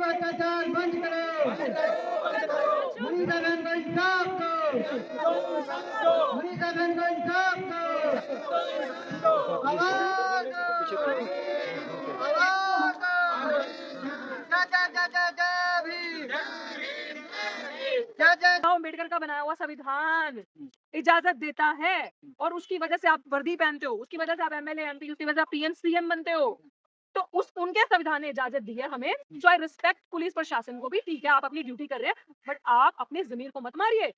अत्याचार बंद करो, मनीषा बहन को इंसाफ दो, मनीषा बहन को इंसाफ दो, आवाज आवाज जय भीम, जय अम्बेडकर का बनाया हुआ संविधान इजाजत देता है और उसकी वजह से आप वर्दी पहनते हो, उसकी वजह से आप एमएलए एमपी, उसकी वजह से आप पीएम सीएम बनते हो। तो उनके संविधान ने इजाजत दी है हमें। सो आई रिस्पेक्ट पुलिस प्रशासन को भी, ठीक है आप अपनी ड्यूटी कर रहे हैं, बट आप अपने जमीर को मत मारिए।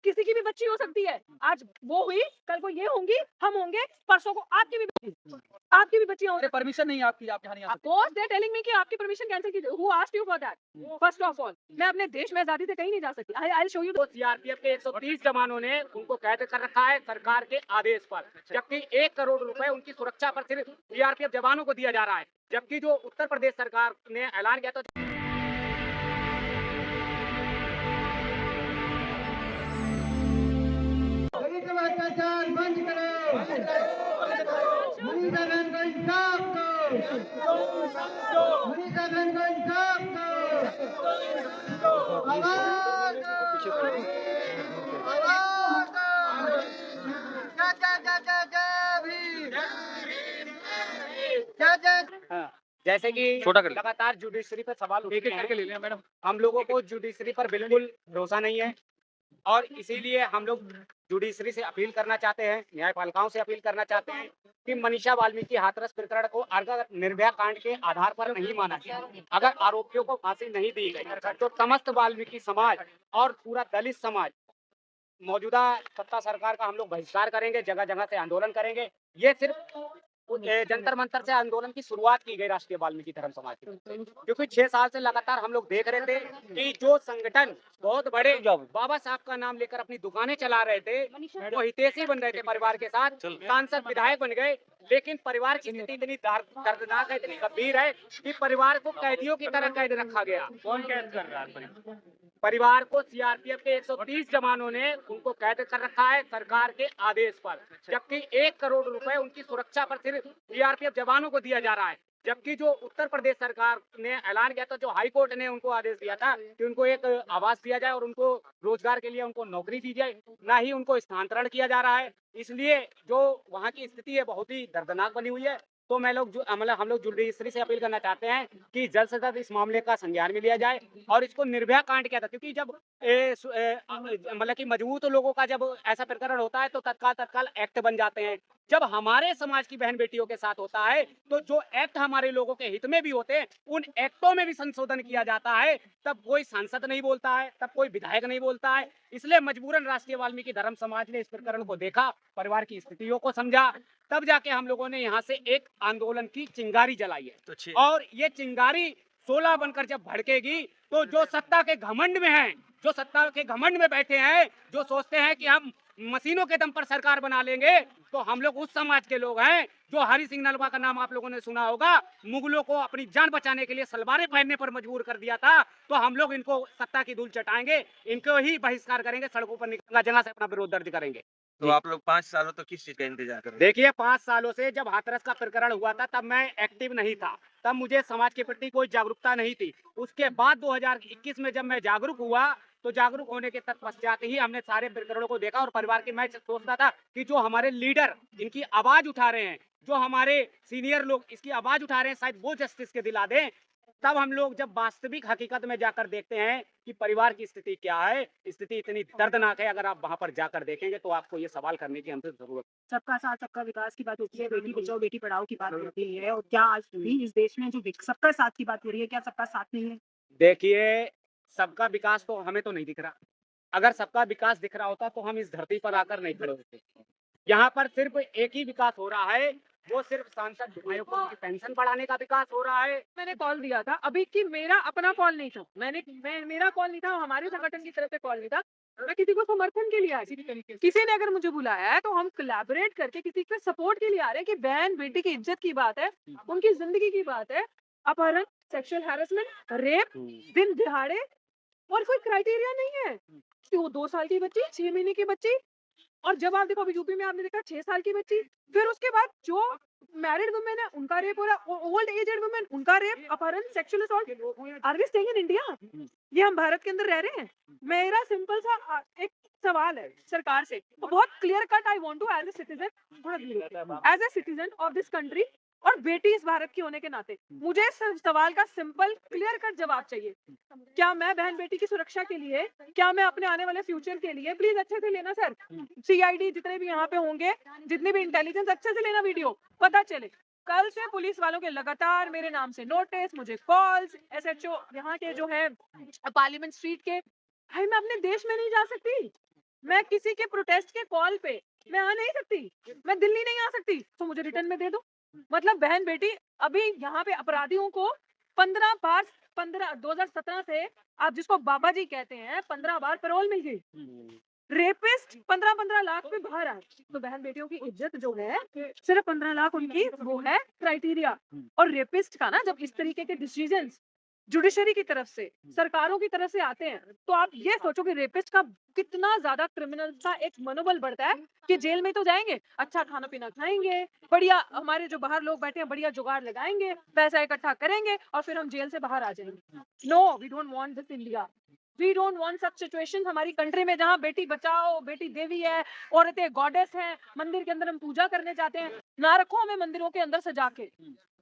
किसी की भी बच्ची हो सकती है, आज वो हुई, कल को ये होंगी, हम होंगे, परसों को आपकी भी बच्ची होंगी। परमिशन नहीं आपकी, आप यहाँ नहीं आ सकते। Of course, they're telling me कि आपकी परमिशन कैंसिल कीजिए। Who asked you for that? First of all, मैं अपने देश में आजादी से कहीं नहीं जा सकती। I'll show you. तो सीआरपीएफ के 130 जवानों ने उनको कैद कर रखा है सरकार के आदेश पर, जबकि 1 करोड़ रुपए उनकी सुरक्षा पर सिर्फ सीआरपीएफ जवानों को दिया जा रहा है। जबकि जो उत्तर प्रदेश सरकार ने ऐलान किया तो अत्याचार बंद करो, मनीषा बहन को इंसाफ दो, मनीषा बहन को इंसाफ दो, आवाज आवाज जय भीम, जय जैसे कि लगातार जुडिशरी पर सवाल उठते हैं, मैडम हम लोगों को जुडिशरी पर बिल्कुल भरोसा नहीं है और इसीलिए हम लोग जुडिशरी से अपील करना चाहते हैं, न्यायपालिकाओं से अपील करना चाहते हैं कि मनीषा वाल्मीकि हाथरस प्रकरण को अगर निर्भया कांड के आधार पर नहीं माना गया, अगर आरोपियों को फांसी नहीं दी गई, तो समस्त वाल्मीकि समाज और पूरा दलित समाज मौजूदा सत्ता सरकार का हम लोग बहिष्कार करेंगे, जगह जगह से आंदोलन करेंगे। ये सिर्फ जंतर मंतर से आंदोलन की शुरुआत की गई राष्ट्रीय वाल्मीकि धर्म समाज की, क्योंकि 6 साल से लगातार हम लोग देख रहे थे कि जो संगठन बहुत बड़े बाबा साहब का नाम लेकर अपनी दुकानें चला रहे थे, वो हितैषी बन रहे थे परिवार के साथ, सांसद विधायक बन गए, लेकिन परिवार की स्थिति इतनी दर्दनाक है, इतनी गंभीर है कि परिवार को कैदियों की तरह कैद रखा गया। कौन कैद कर रहा है? परिवार को सीआरपीएफ के 130 जवानों ने उनको कैद कर रखा है सरकार के आदेश पर, जबकि 1 करोड़ रुपए उनकी सुरक्षा पर सिर्फ सीआरपीएफ जवानों को दिया जा रहा है। जबकि जो उत्तर प्रदेश सरकार ने ऐलान किया था, जो हाई कोर्ट ने उनको आदेश दिया था कि उनको एक आवास दिया जाए और उनको रोजगार के लिए उनको नौकरी दी जाए, ना ही उनको स्थानांतरण किया जा रहा है। इसलिए जो वहाँ की स्थिति है बहुत ही दर्दनाक बनी हुई है। तो मैं लोग मतलब हम लोग जुडिशरी से अपील करना चाहते हैं कि जल्द से जल्द इस मामले का संज्ञान में लिया जाए और इसको निर्भया कांड किया था, क्योंकि जब मतलब कि मजबूत लोगों का जब ऐसा प्रकरण होता है तो तत्काल एक्ट बन जाते हैं। जब हमारे समाज की बहन बेटियों के साथ होता है तो जो एक्ट हमारे लोगों के हित में भी होते हैं, उन एक्टों में भी संशोधन किया जाता है, तब कोई सांसद नहीं बोलता है, तब कोई विधायक नहीं बोलता है। इसलिए मजबूरन राष्ट्रीय वाल्मीकि धर्म समाज ने इस प्रकरण को देखा, परिवार की स्थितियों को समझा, तब जाके हम लोगों ने यहाँ से एक आंदोलन की चिंगारी जलाई है। और ये चिंगारी 16 बनकर जब भड़केगी तो जो सत्ता के घमंड में हैं, जो सत्ता के घमंड में बैठे हैं, जो सोचते हैं कि हम मशीनों के दम पर सरकार बना लेंगे, तो हम लोग उस समाज के लोग हैं जो हरि सिंह नलवा का नाम आप लोगों ने सुना होगा, मुगलों को अपनी जान बचाने के लिए सलवारें पहनने पर मजबूर कर दिया था। तो हम लोग इनको सत्ता की धूल चटाएंगे, इनको ही बहिष्कार करेंगे, सड़कों पर निकल जगह से अपना विरोध दर्ज करेंगे। तो आप लोग 5 सालों तो किस चीज का इंतजार कर रहे हैं? देखिए 5 सालों से जब हाथरस का प्रकरण हुआ था तब मैं एक्टिव नहीं था, तब मुझे समाज के प्रति कोई जागरूकता नहीं थी। उसके बाद 2021 में जब मैं जागरूक हुआ तो जागरूक होने के तत्पश्चात ही हमने सारे प्रकरणों को देखा और परिवार के मैं सोचता था कि जो हमारे लीडर इनकी आवाज उठा रहे हैं, जो हमारे सीनियर लोग इसकी आवाज उठा रहे हैं, शायद वो जस्टिस के दिला दें। तब हम लोग जब वास्तविक हकीकत में जाकर देखते हैं कि परिवार की स्थिति क्या है, स्थिति इतनी दर्दनाक है, अगर आप वहां पर जाकर देखेंगे तो आपको ये सवाल करने की हमसे जरूरत है। सबका साथ सबका विकास की बात होती है, बेटी बचाओ बेटी पढ़ाओ की बात होती है, और क्या आज भी इस देश में जो सबका साथ की बात हो रही है, क्या सबका साथ नहीं है? देखिए सबका विकास तो हमें तो नहीं दिख रहा। अगर सबका विकास दिख रहा होता तो हम इस धरती पर आकर नहीं खड़े होते। यहाँ पर सिर्फ एक ही विकास हो रहा है, वो सिर्फ सांसद विधायकों की पेंशन बढ़ाने का विकास हो रहा है। मैंने कॉल दिया था अभी कि मेरा अपना कॉल नहीं था, मेरा कॉल नहीं था, हमारे संगठन की तरफ से कॉल नहीं था, मैं किसी को समर्थन के लिए आई थी। किसी ने अगर मुझे बुलाया है तो हम कोलैबोरेट करके किसी के सपोर्ट के लिए आ रहे हैं कि बहन बेटी की इज्जत की बात है, उनकी जिंदगी की बात है। अपहरण, सेक्सुअल हैरेसमेंट, रेप दिन दिहाड़े, और कोई क्राइटेरिया नहीं है कि वो 2 साल की बच्ची, 6 महीने की बच्ची, और जब आप देखो अभी यूपी में आपने देखा 6 साल की बच्ची, फिर उसके बाद जो मैरिड वुमेन है उनका रेप हो रहा है, ओल्ड एजेड वुमेन उनका रेप, अपहरण, sexual assault. Are we staying in India? ये हम भारत के अंदर रह रहे हैं? मेरा सिंपल सा एक सवाल है सरकार से, तो बहुत clear cut I want to as a citizen, थोड़ा as a citizen of this country और बेटी इस भारत की होने के नाते मुझे इस सवाल का सिंपल क्लियर कट जवाब चाहिए। क्या मैं बहन बेटी की सुरक्षा के लिए, क्या मैं अपने आने वाले फ्यूचर के लिए, प्लीज अच्छे से लेना सर, सीआईडी जितने भी यहाँ पे होंगे, जितनी भी इंटेलिजेंस, अच्छे से लेना वीडियो, पता चले कल से पुलिस वालों के लगातार मेरे नाम से नोटिस, मुझे कॉल्स, एसएचओ यहाँ के जो है पार्लियामेंट स्ट्रीट के, भाई मैं अपने देश में नहीं जा सकती, मैं किसी के प्रोटेस्ट के कॉल पे मैं आ नहीं सकती, मैं दिल्ली नहीं आ सकती, तो मुझे रिटर्न में दे दो। मतलब बहन बेटी अभी यहाँ पे अपराधियों को 15 बार 2017 से आप जिसको बाबा जी कहते हैं 15 बार पैरोल मिल गई। रेपिस्ट 15-15 लाख पे बाहर आए, तो बहन बेटियों की इज्जत जो है सिर्फ 15 लाख उनकी वो है क्राइटेरिया। और रेपिस्ट का ना जब इस तरीके के डिसीजंस जुडिशरी की तरफ से, सरकारों की तरफ से आते हैं, तो आप ये सोचो कि रेपिस्ट का कितना ज्यादा क्रिमिनल का एक मनोबल बढ़ता है कि जेल में तो जाएंगे, अच्छा खाना पीना खाएंगे, बढ़िया हमारे जो बाहर लोग बैठे हैं बढ़िया जुगाड़ लगाएंगे, पैसा इकट्ठा करेंगे और फिर हम जेल से बाहर आ जाएंगे। No, we don't want this India, we don't want such situation हमारी कंट्री में, जहाँ बेटी बचाओ, बेटी देवी है, औरतें गॉडेस हैं, मंदिर के अंदर हम पूजा करने जाते हैं, ना रखो हमें मंदिरों के अंदर सजा के।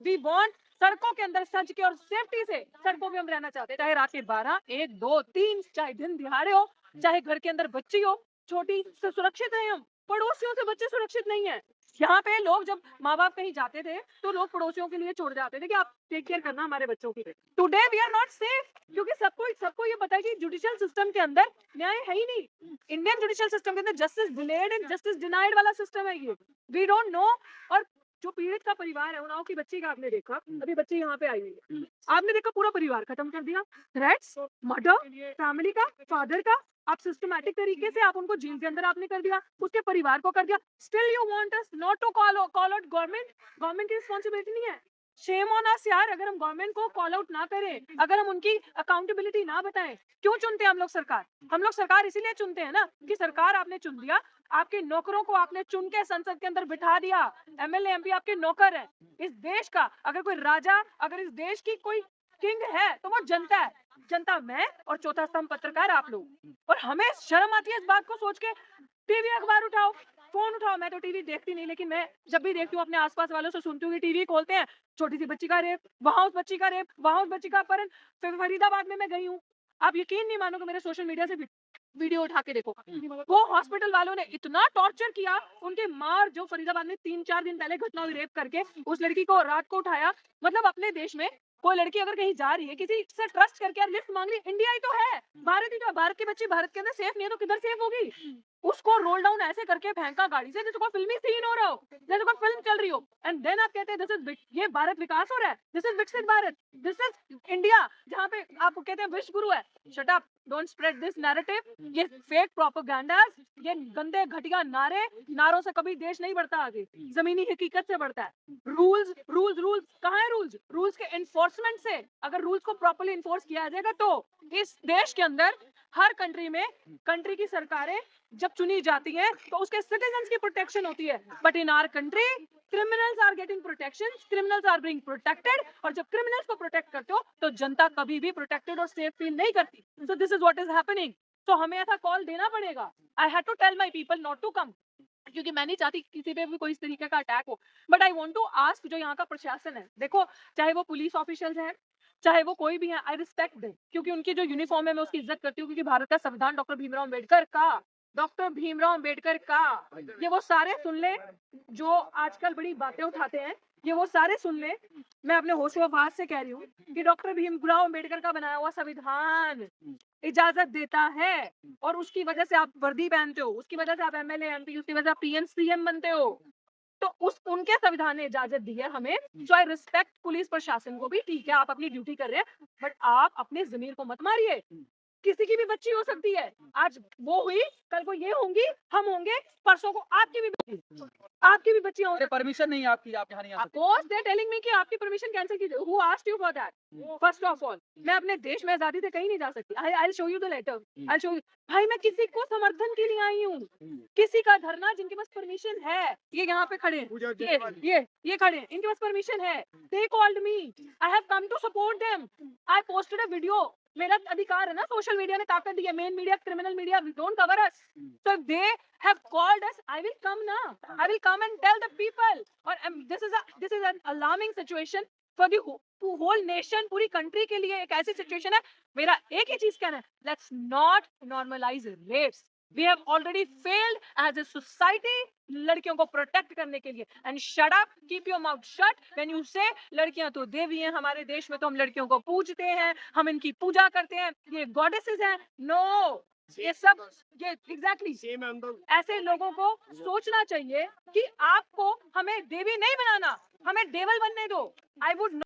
वी वांट सड़कों के अंदर सज के और सेफ्टी से सड़कों पे हम रहना चाहते हैं, चाहे रात के 12, 1, 2, 3, चाहे दिन दिहाड़े हो, चाहे घर के अंदर बच्ची हो छोटी, सुरक्षित है हम। पड़ोसियों से बच्चे सुरक्षित नहीं है। यहाँ पे लोग जब माँ बाप कहीं जाते थे तो लोग पड़ोसियों के लिए छोड़ जाते थे कि आप टेक केयर करना हमारे बच्चों की। Today we are not safe, क्योंकि सबको ये पता है कि जुडिशियल सिस्टम के अंदर न्याय है ही नहीं। इंडियन जुडिशियल सिस्टम के अंदर justice delayed and justice denied वाला सिस्टम है ये, वी डोंट नो। और जो पीड़ित का परिवार है, उन्नाव की बच्ची का आपने देखा, अभी बच्ची यहाँ पे आई हुई है, आपने देखा पूरा परिवार खत्म कर दिया, थ्रेट्स, मर्डर, फैमिली का, फादर का, आप सिस्टमैटिक तरीके से आप उनको जेल के अंदर आपने कर दिया, उसके परिवार को कर दिया। Still you want us not to call out government, government की रिस्पॉन्सिबिलिटी नहीं है। शेम ऑन अस यार, अगर हम गवर्नमेंट को कॉल आउट ना करें, अगर हम उनकी अकाउंटेबिलिटी ना बताएं, क्यों चुनते हैं हम लोग सरकार? हम लोग सरकार इसीलिए चुनते हैं ना कि सरकार आपने चुन दिया, आपके नौकरों को आपने चुन के संसद के अंदर बिठा दिया, एमएलए एमपी आपके नौकर है। इस देश का अगर कोई राजा, अगर इस देश की कोई किंग है तो वो जनता है, जनता मैं और चौथा स्तंभ पत्रकार आप लोग। और हमें शर्म आती है इस बात को सोच के, टीवी अखबार उठाओ, फोन उठाओ, मैं तो टीवी देखती नहीं, लेकिन मैं जब भी देखती हूँ अपने आसपास वालों से सुनती हूँ कि टीवी खोलते हैं, छोटी सी बच्ची का रेप, वहां उस बच्ची का रेप, वहां उस बच्ची का अपहरण। फरीदाबाद में मैं गई हूँ, आप यकीन नहीं मानोगे, मेरे सोशल मीडिया से वीडियो उठा के देखो, वो हॉस्पिटल वालों ने इतना टॉर्चर किया, उनके मार जो फरीदाबाद में 3-4 दिन पहले घटना हुई रेप करके, उस लड़की को रात को उठाया। मतलब अपने देश में कोई लड़की अगर कहीं जा रही है, किसी से ट्रस्ट करके यार लिफ्ट मांग ली, इंडिया ही तो है, भारत ही तो है, भारत की बच्ची भारत के अंदर सेफ नहीं है तो किधर सेफ होगी? उसको रोल डाउन ऐसे करके फेंका गाड़ी से जैसे कोई फिल्मी सीन हो रहा हो, जैसे कोई फिल्म चल रही हो, एंड देन आप कहते हैं दिस इज, ये भारत विकास हो रहा है, दिस इज विकसित भारत, दिस इज इंडिया, जहाँ पे आप कहते हैं विश्व गुरु है। Shut up, don't spread this narrative, ये फेक प्रोपेगेंडास, ये गंदे घटिया नारे, नारों से कभी देश नहीं बढ़ता आगे, जमीनी हकीकत से बढ़ता है। रूल्स रूल्स रूल्स कहाँ है? रूल्स रूल्स के इन्फोर्समेंट से, अगर रूल्स को प्रॉपर्ली इन्फोर्स किया जाएगा तो इस देश के अंदर हर कंट्री में, कंट्री की सरकारें जब चुनी जाती हैं तो उसके सिटीजन्स की प्रोटेक्शन होती है। But in our country criminals are getting protection, criminals are being protected, और जब क्रिमिनल्स को प्रोटेक्ट करते हो तो जनता कभी भी प्रोटेक्टेड और सेफ फील नहीं करती। So this is what is happening. तो हमें ऐसा कॉल देना पड़ेगा। I had to tell my people not to come, क्योंकि मैं नहीं चाहती किसी पे भी कोई इस तरीके का अटैक हो। But I want to ask, जो यहाँ का प्रशासन है, देखो चाहे वो पुलिस ऑफिशियल्स हैं, चाहे वो कोई भी है, आई रिस्पेक्ट देम, क्योंकि उनकी जो यूनिफॉर्म है मैं उसकी इज्जत करती हूँ, क्योंकि भारत का संविधान डॉक्टर भीमराव अम्बेडकर का, ये वो सारे सुन ले जो आजकल बड़ी बातें उठाते हैं, ये वो सारे सुन ले। मैं अपने होशो-हवास से कह रही हूँ कि डॉक्टर भीमराव अम्बेडकर का बनाया हुआ संविधान इजाजत देता है, और उसकी वजह से आप वर्दी पहनते हो, उसकी वजह से आप एमएलए एमपी, उसकी वजह से आप पीएम सीएम बनते हो, तो उस उनके संविधान ने इजाजत दी है हमें। सो आई रिस्पेक्ट पुलिस प्रशासन को भी, ठीक है आप अपनी ड्यूटी कर रहे हैं, बट आप अपने जमीर को मत मारिए। किसी की भी बच्ची हो सकती है। आज वो हुई, कल को ये होंगी, हम होंगे, परसों को आपकी भी बच्चियां होंगी। परमिशन नहीं है आपकी, आप यहाँ नहीं आ Of course, they're telling me कि आपकी परमिशन कैंसिल कीजिए। Who asked you for that? First of all, मैं अपने देश में आजादी से कहीं नहीं जा सकती। I'll show you the letter. I'll show you. भाई मैं किसी को समर्थन के लिए आई हूँ, किसी का धरना जिनके पास परमिशन है, ये यहाँ पे खड़े हैं, ये खड़े हैं, इनके पास परमिशन है। They called me. I have come to support them. I posted a video. मेरा अधिकार है ना, सोशल मीडिया ने ताकत दी है, main media, criminal media don't cover us. So if they have called us, I will come now. I will come and tell the people. और this is an alarming situation for the whole nation, पूरी country के लिए एक ऐसी situation है। मेरा एक ही चीज कहना है, let's not normalize rapes. We have already failed as a society लड़कियों को प्रोटेक्ट करने के लिए। And shut up, keep your mouth shut when you से लड़कियां तो देवी हैं, हमारे देश में तो हम लड़कियों को पूजते हैं, हम इनकी पूजा करते हैं, ये गॉडेसेस हैं। नो, ये सब ये एग्जैक्टली ऐसे लोगों को सोचना चाहिए कि आपको हमें देवी नहीं बनाना, हमें डेवल बनने दो। I would